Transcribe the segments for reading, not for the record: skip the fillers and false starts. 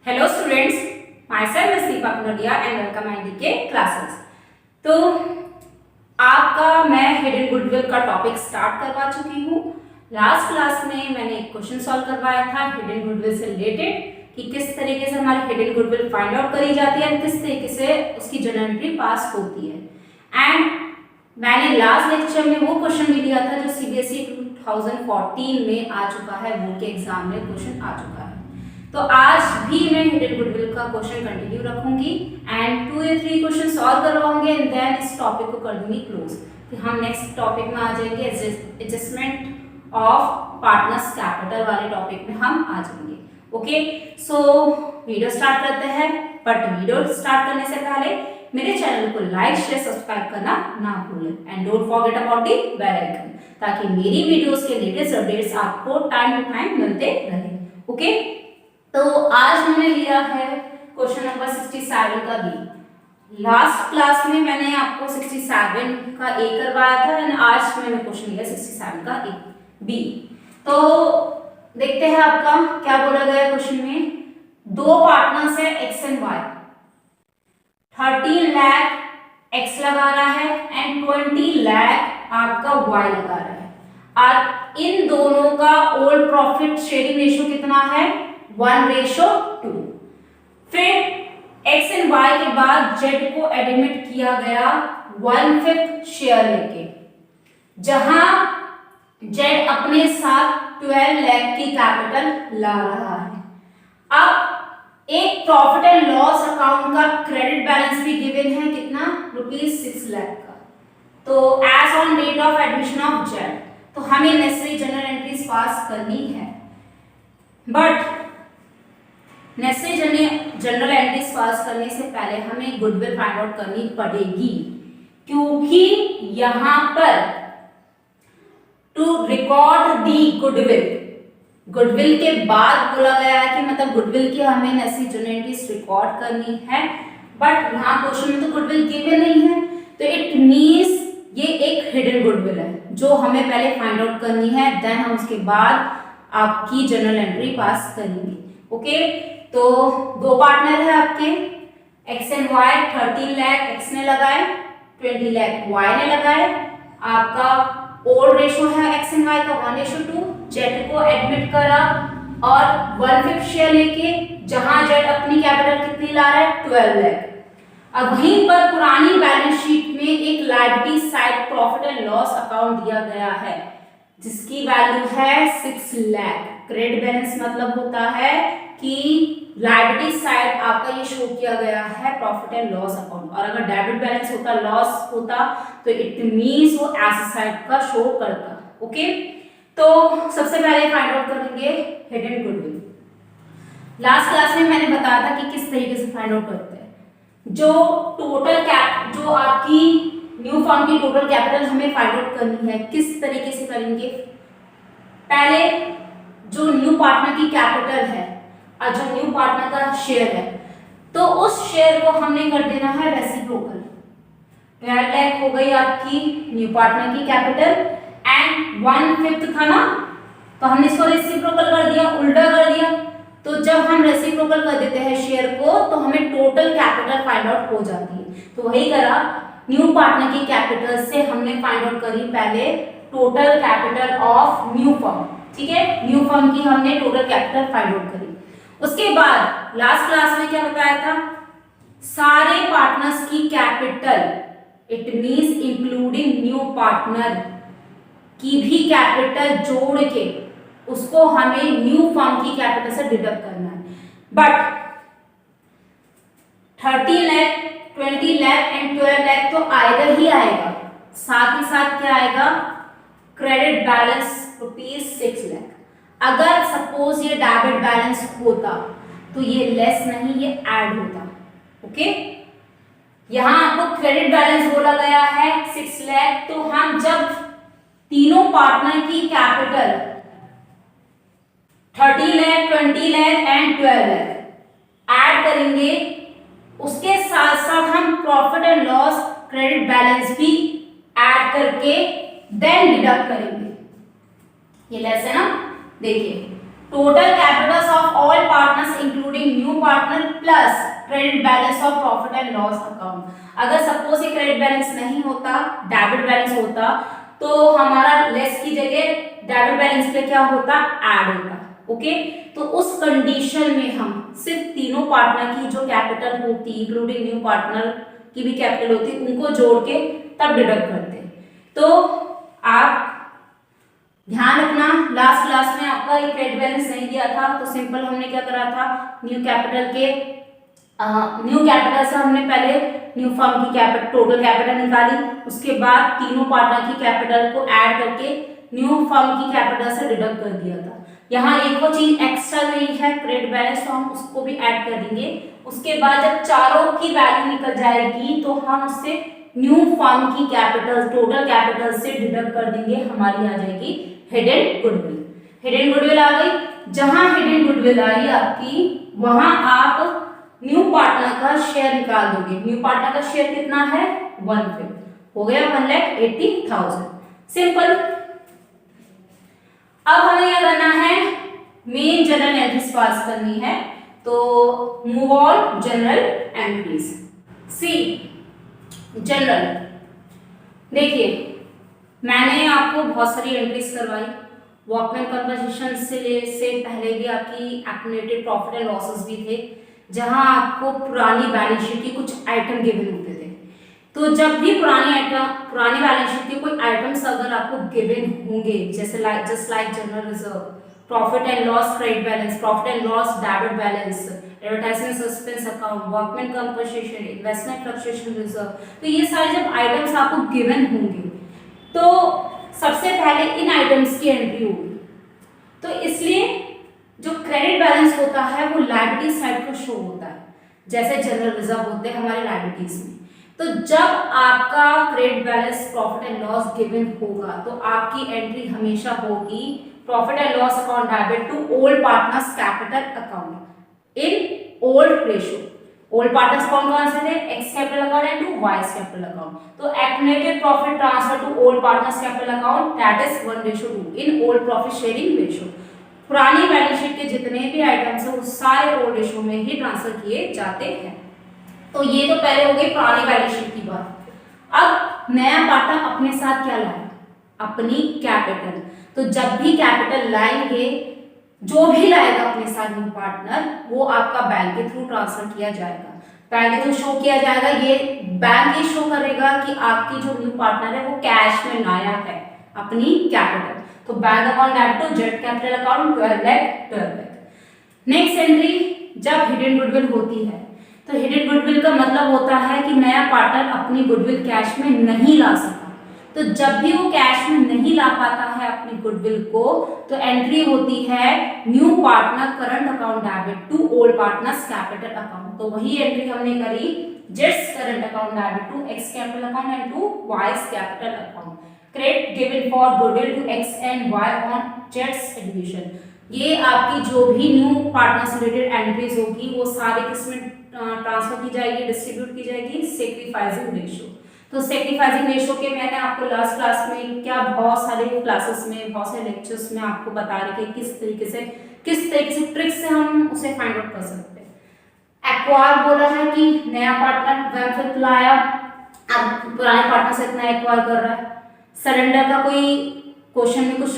Hello students, myself is Deepa Kundiya and welcome my DK classes. तो आपका मैं hidden goodwill का टॉपिक स्टार्ट करवा चुकी हूँ। लास्ट क्लास में मैंने एक क्वेश्चन सॉल्व करवाया था हिडन गुडविल से रिलेटेड कि किस तरीके से हमारी हिडन गुडविल फाइंड आउट करी जाती है, किस तरीके से उसकी जर्नल एंट्री पास होती है। एंड मैंने लास्ट लेक्चर में वो क्वेश्चन भी दिया था जो सीबीएसई 2014 में आ चुका है, बोर्ड के एग्जाम में क्वेश्चन आ चुका है। तो आज भी मैं हिडन गुडविल का क्वेश्चन कंटिन्यू रखूंगी एंड 2 या 3 क्वेश्चन सॉल्व करवाऊंगे एंड देन इस टॉपिक को कर दूंगी क्लोज। फिर हम नेक्स्ट टॉपिक में आ जाएंगे, एडजस्टमेंट ऑफ पार्टनर्स कैपिटल वाले टॉपिक में हम आ जाएंगे। ओके, सो वीडियो स्टार्ट करते हैं। बट वीडियो स्टार्ट करने से पहले मेरे चैनल को लाइक शेयर सब्सक्राइब करना ना भूलें and don't forget about the bell icon, ताकि मेरी वीडियोस के लेटेस्ट अपडेट्स आपको टाइम टू टाइम मिलते रहे। ओके, तो आज हमने लिया है क्वेश्चन नंबर 67 का बी। लास्ट क्लास में मैंने आपको 67 का ए करवाया था एंड आज मैंने क्वेश्चन लिया 67 का ए बी। तो देखते हैं आपका क्या बोला गया क्वेश्चन में। दो पार्टनर्स है X and Y, 13 lakh X लगा रहा है एंड 20 लाख आपका वाई लगा रहा है। और इन दोनों का ओल्ड प्रॉफिट शेयरिंग रेशियो कितना है? 1:2। फिर एक्स एंड वाई के बाद जेड को एडमिट किया गया 1/5 शेयर लेके, जहां जेड अपने साथ 12 लाख की कैपिटल ला रहा है। अब एक प्रॉफिट एंड लॉस अकाउंट का क्रेडिट बैलेंस भी गिवन है, कितना? ₹6 लाख का। तो as on date of admission of Z, तो हमें नेसेसरी जनरल एंट्रीज पास करनी है। But necessary journal entries pass करने से पहले हमें गुडविल फाइंड आउट करनी पड़ेगी, क्योंकि यहां पर टू रिकॉर्ड दी गुडविल के बाद बोला गया है कि मतलब गुडविल की हमें नेसेसरी जनरल एंट्रीज रिकॉर्ड करनी है। बट यहाँ क्वेश्चन में तो गुडविल गिवन नहीं है, तो इट मींस ये एक हिडन गुडविल है जो हमें पहले फाइंड आउट करनी है, देन हम उसके बाद आपकी जनरल एंट्री पास करेंगे। ओके, तो दो पार्टनर है आपके X and Y, 13 lakh X ने लगाए, 20 लाख वाई ने लगाए। आपका ओल्ड रेशो है एक्स एंड वाई का 1:2। जेड को एडमिट करा और 1/5 शेयर लेके, जहां जेड अपनी कैपिटल कितनी ला रहा है? 12 लाख। अब वहीं पर पुरानी बैलेंस शीट में एक liability side profit and loss account दिया गया है जिसकी वैल्यू है 6 लाख। क्रेडिट बैलेंस मतलब होता है कि लायबिलिटी साइड आपका ये शो किया गया है प्रॉफिट एंड लॉस अकाउंट, और अगर डेबिट बैलेंस होता, लॉस होता, तो इट मींस वो एसेट साइड का शो करता। ओके, तो सबसे पहले फाइंड आउट करेंगे हिडन गुडविल। लास्ट क्लास में मैंने बताया था कि किस तरीके से फाइंड आउट करते हैं। जो टोटल कैप, जो आपकी न्यू फर्म की टोटल कैपिटल हमें फाइंड आउट करनी है, किस तरीके से करेंगे? पहले जो न्यू पार्टनर की कैपिटल है और जो न्यू पार्टनर का शेयर है, तो उस शेयर को हमने कर देना है रेसिप्रोकल। 12 लाख हो गई आपकी न्यू पार्टनर की कैपिटल एंड 1/5 था ना, तो हमने इसको रेसिप्रोकल कर दिया, उल्टा कर दिया। तो जब हम रेसिप्रोकल कर देते हैं शेयर को, तो हमें टोटल कैपिटल फाइंड आउट हो जाती है। तो वही करा, न्यू पार्टनर की कैपिटल से हमने फाइंड आउट करी पहले total capital of new firm. ठीक है, न्यू फर्म की हमने टोटल कैपिटल फाइंड आउट करी। उसके बाद लास्ट क्लास में क्या बताया था? सारे पार्टनर्स की capital, it means including new partner की भी कैपिटल जोड़ के उसको हमें न्यू फर्म की कैपिटल से डिडक्ट करना है। बट 13 लाख, 20 लाख एंड 12 लाख तो आएगा ही आएगा, साथ ही साथ क्या आएगा? Credit balance ₹6 lakh. अगर सपोज ये डेबिट बैलेंस होता तो ये लेस नहीं, ये ऐड होता। ओके, यहां आपको क्रेडिट बैलेंस बोला गया है 6 लाख, तो हम जब तीनों पार्टनर की capital 30 lakh, 20 lakh and 12 lakh add करेंगे, उसके साथ साथ हम profit and loss credit balance भी ऐड करके देन डिडक्ट करेंगे। ये लेस है ना, देखिए total Capitals of all partners including new partner plus credit balance of profit and loss account. अगर सपोज ये क्रेडिट बैलेंस नहीं होता, डेबिट बैलेंस होता, तो हमारा लेस की जगह डेबिट बैलेंस पे क्या होता, ऐड होता। ओके, तो उस कंडीशन में हम सिर्फ तीनों पार्टनर की जो कैपिटल होती, इंक्लूडिंग न्यू पार्टनर की भी कैपिटल होती, उनको जोड़ के तब डिडक्ट करते। तो आप ध्यान रखना, लास्ट क्लास में आपका ये क्रेडिट बैलेंस नहीं दिया था, तो सिंपल हमने क्या करा था, न्यू कैपिटल से हमने पहले न्यू फर्म की कैपिटल टोटल कैपिटल निकाली, उसके बाद तीनों पार्टनर की कैपिटल को ऐड करके न्यू फर्म की कैपिटल से डिडक्ट कर दिया था। यहाँ एक और चीज एक्स्ट्रा गई है क्रेडिट बैलेंस, तो हम उसको भी ऐड कर देंगे। उसके बाद जब चारों की वैल्यू निकल जाएगी तो हम उससे न्यू फर्म की कैपिटल टोटल कैपिटल से डिडक्ट कर देंगे, हमारी आ जाएगी हिडन गुडविल। हिडन गुडविल आ गई, जहां हिडन गुडविल आई आपकी, वहां आप न्यू पार्टनर का शेयर निकाल दोगे। न्यू पार्टनर का शेयर कितना है, 1/5 हो गया, 1,80,000। सिंपल। अब हमें यह करना है, मेन जनरल एंट्रीज पास करनी है, तो move on journal entries. See journal, देखिए मैंने आपको बहुत सारी एंट्रीज करवाई, वर्कमैन कंपोजिशन से पहले भी आपकी एक्यूमुलेटेड प्रॉफिट एंड लॉसेस भी थे, जहां आपको पुरानी बैलेंस शीट की कुछ आइटम गिवन होते थे। तो जब भी पुरानी बैलेंस शीट के कोई आइटम्स अगर आपको गिवन होंगे, जैसे just like general reserve, profit and loss credit balance, profit and loss debit balance, advertisement suspense account, workman composition, investment fluctuation reserve, तो ये सारे जब आइटम्स आपको गिवन होंगे तो सबसे पहले इन आइटम्स की एंट्री होगी। तो इसलिए जो क्रेडिट बैलेंस होता है वो लायबिलिटी साइड को शो होता है, जैसे जनरल रिजर्व होते हैं हमारे लायबिलिटीज में। तो जब आपका credit balance profit and loss given होगा तो आपकी एंट्री हमेशा होगी profit and loss account debit to old partners capital account in old ratio. Old partners कौन कौन से थे, X capital account and to Y capital account. तो accumulated profit transfer to old partners capital account, that is 1:2 in old profit sharing ratio. पुरानी balance sheet के जितने भी items हैं वो सारे ओल्ड रेशियो में ही ट्रांसफर किए जाते हैं। तो ये तो पहले हो गई पुरानी बैलेंस शीट की बात। अब नया पार्टनर अपने साथ क्या लाए, अपनी कैपिटल। तो जब भी कैपिटल लाएंगे, जो भी लाएगा अपने साथ न्यू पार्टनर, वो आपका बैंक के थ्रू ट्रांसफर किया जाएगा। बैंक के थ्रू शो किया जाएगा, ये बैंक ये शो करेगा कि आपकी जो न्यू पार्टनर है वो कैश में लाया है अपनी कैपिटल। तो bank account debit to Z capital account 12 lakh. Next entry जब हिडन गुडविल होती है, तो हिडन गुडविल का मतलब होता है कि नया पार्टनर अपनी गुडविल कैश में नहीं ला सका। तो जब भी वो कैश में नहीं ला पाता है अपनी गुडविल को, तो एंट्री होती है new partner current account debit to old partners capital account. तो वही एंट्री हमने करी, जेड्स current account debit to X capital account and to Y's capital account. Credit given for goodwill to X and Y on जेड्स admission. ये आपकी जो भी न्यू पार्टनर से रिलेटेड एंट्रीज होगी वो सारे किसमें ट्रांसफर की जाएगी, डिस्ट्रीब्यूट की जाएगी, सैक्रिफाइसिंग रेशियो। तो सैक्रिफाइसिंग रेशियो के मैंने आपको लास्ट क्लास में क्या बहुत सारे क्लासेस में बहुत सारे लेक्चर्स में आपको बता रहे थे किस तरीके से ट्रिक से हम उसे फाइंड आउट कर सकते हैं। एक्वायर बोला है कि नया पार्टनर वेलफेयर लाया, अब पुराने पार्टनर से इतना एक्वायर कर रहा है। सरेंडर का कोई क्वेश्चन में कुछ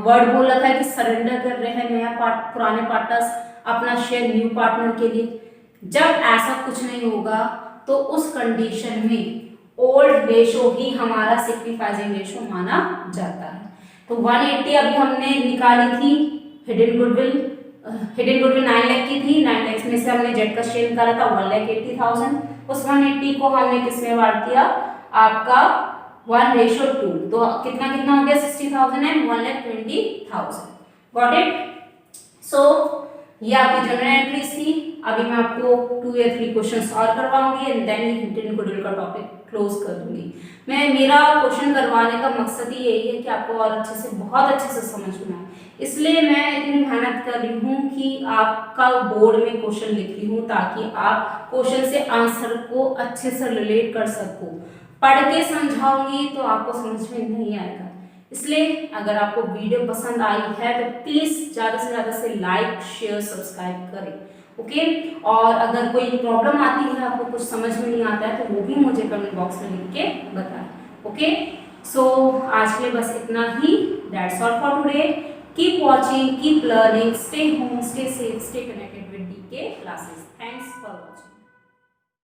वर्ड बोल रखा है कि सरेंडर कर रहे हैं पुराने पार्टनर्स अपना शेयर न्यू पार्टनर के लिए। जब ऐसा कुछ नहीं होगा तो उस कंडीशन में ओल्ड रेशो ही हमारा सैक्रिफाइसिंग रेशो माना जाता है। तो 180 अभी हमने निकाली थी हिडन गुडविल 9 लाख की थी, 9 लाख में से हमने जेड का शेयर निकाला था 1,80,000। उस 180 को हमने किसमें बांट दिया, आपका 1:2। तो कितना हो गया 60,000 एंड 1,20,000। Got it. सो ये आपकी जनरल एंट्रीज थी। अभी मैं आपको 2 या 3 क्वेश्चन सॉल्व करवाऊंगी एंड देन हिडन गुडविल का टॉपिक क्लोज कर दूंगी। मेरा क्वेश्चन करवाने का मकसद ही यही है कि आपको और अच्छे से बहुत अच्छे से समझ में आए, इसलिए मैं इतनी मेहनत कर रही हूँ कि आपका बोर्ड में क्वेश्चन लिख रही हूँ ताकि आप क्वेश्चन से आंसर को अच्छे से रिलेट कर सको। पढ़ के समझाऊंगी तो आपको समझ में नहीं आएगा, इसलिए अगर आपको वीडियो पसंद आई है तो प्लीज़ ज़्यादा से ज़्यादा से लाइक शेयर सब्सक्राइब करें, ओके। और अगर कोई प्रॉब्लम आती है, आपको कुछ समझ में नहीं आता है, तो वो भी मुझे कमेंट बॉक्स में लिख के बताएं, ओके। सो आज के लिए बस इतना ही। That's all for today. Keep watching, keep learning, stay home, stay safe, stay connected with DK classes. Thanks for watching.